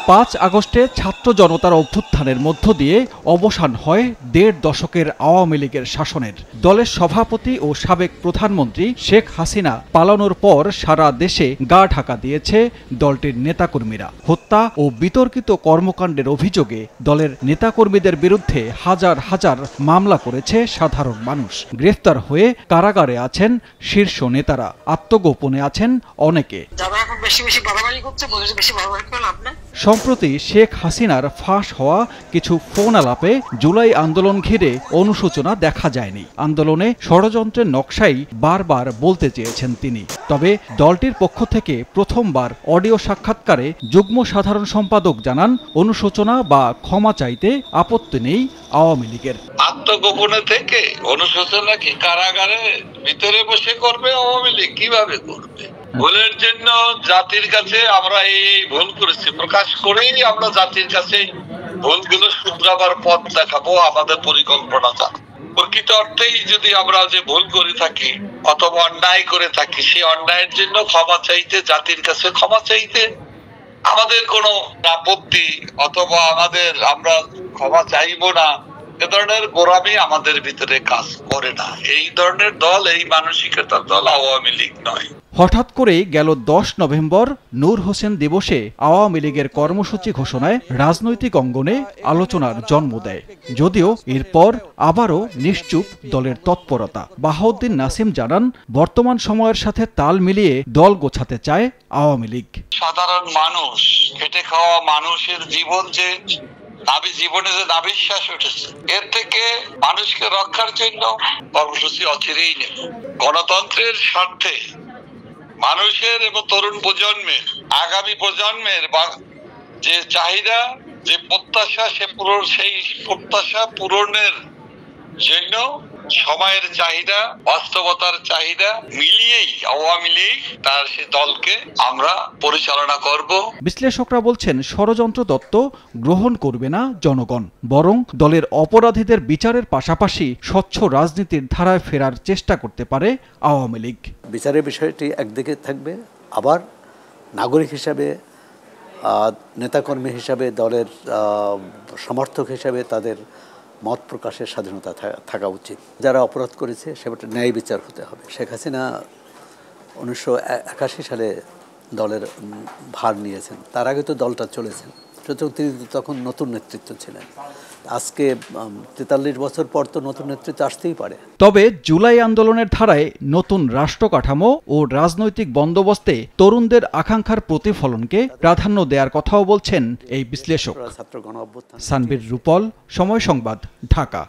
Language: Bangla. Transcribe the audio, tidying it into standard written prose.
5 আগস্টে ছাত্র জনতার অভ্যুত্থানের মধ্য দিয়ে অবসান হয় 1.5 দশকের আওয়ামী লীগের শাসনের। দলের সভাপতি ও সাবেক প্রধানমন্ত্রী শেখ হাসিনা পালানোর পর সারা দেশে গা ঢাকা দিয়েছে দলটির নেতাকর্মীরা। হত্যা ও বিতর্কিত কর্মকাণ্ডের অভিযোগে দলের নেতাকর্মীদের বিরুদ্ধে হাজার হাজার মামলা করেছে সাধারণ মানুষ। গ্রেফতার হয়ে কারাগারে আছেন শীর্ষ নেতারা, আত্মগোপনে আছেন অনেকে। সম্প্রতি শেখ হাসিনার ফাঁস হওয়া কিছু ফোন আলাপে জুলাই আন্দোলন ঘিরে অনুশোচনা দেখা যায়নি। আন্দোলনে ষড়যন্ত্রের নকশাই বারবার বলতে চেয়েছেন তিনি। তবে দলটির পক্ষ থেকে প্রথমবার অডিও সাক্ষাৎকারে যুগ্ম সাধারণ সম্পাদক জানান, অনুশোচনা বা ক্ষমা চাইতে আপত্তি নেই আওয়ামী লীগের। আত্মগোপনে থেকে অনুশোচনা কি কারাগারে ভিতরে বসে করবে আওয়ামী লীগ? কিভাবে করবে? ভুলের জন্য জাতির কাছে আমরা এই ভুল করেছি প্রকাশ করেই আমরা জাতির কাছে ভুলগুলো শুধরাবার পথ দেখাবো। আমাদের পরিকল্পনাটা প্রকৃত অর্থেই যদি আমরা যে ভুল করে থাকি অথবা অন্যায় করে থাকি, সেই অন্যায়ের জন্য ক্ষমা চাইতে, জাতির কাছে ক্ষমা চাইতে আমাদের কোনো আপত্তি অথবা আমরা ক্ষমা চাইবো না, এ ধরনের গোড়ামি আমাদের ভিতরে কাজ করে না। এই ধরনের দল, এই মানসিকতার দল আওয়ামী লীগ নয়। হঠাৎ করেই গেল 10 নভেম্বর নূর হোসেন দিবসে আওয়ামী লীগের কর্মসূচি ঘোষণায় রাজনৈতিক অঙ্গনে আলোচনার জন্ম দেয়। যদিও এরপর আবারও নিশ্চুপ দলের তৎপরতা। বাহাউদ্দিন নাসিম জানান, বর্তমান সময়ের সাথে তাল মিলিয়ে দল গোছাতে চায় আওয়ামী লীগ। সাধারণ মানুষ, খেটে খাওয়া মানুষের জীবনে যে নাভিশ্বাস উঠেছে, এর থেকে মানুষকে রক্ষার জন্য কর্মসূচি অচিরেই নেব। গণতন্ত্রের স্বার্থে মানুষের এবং তরুণ প্রজন্মের, আগামী প্রজন্মের যে চাহিদা, যে প্রত্যাশা, সেই প্রত্যাশা পূরণের জন্য সময়ের চাহিদা, বাস্তবতার চাহিদা মিলিয়েই আওয়ামী লীগ তার সে দলকে আমরা পরিচালনা করব। বিশ্লেষকরা বলছেন, ষড়যন্ত্র তত্ত্ব গ্রহণ করবে না জনগণ, বরং দলের অপরাধীদের বিচারের পাশাপাশি স্বচ্ছ রাজনীতির ধারায় ফেরার চেষ্টা করতে পারে আওয়ামী লীগ। বিচারের বিষয়টি একদিকে থাকবে, আবার নাগরিক হিসাবে, নেতাকর্মী হিসাবে, দলের সমর্থক হিসাবে তাদের মত প্রকাশের স্বাধীনতা থাকা উচিত। যারা অপরাধ করেছে সেটা ন্যায় বিচার হতে হবে। শেখ হাসিনা 1981 সালে দলের ভার নিয়েছেন, তার আগে তো দলটা চলেছেন, সুতরাং তিনি তখন নতুন নেতৃত্ব ছিলেন। আজকে 43 বছর পর তো নতুন নেতৃত্ব আসতেই পারে। তবে জুলাই আন্দোলনের ধারায় নতুন রাষ্ট্র কাঠামো ও রাজনৈতিক বন্দোবস্তে তরুণদের আকাঙ্ক্ষার প্রতিফলনকে প্রাধান্য দেওয়ার কথাও বলছেন এই বিশ্লেষক। সানবীর রূপল, সময় সংবাদ, ঢাকা।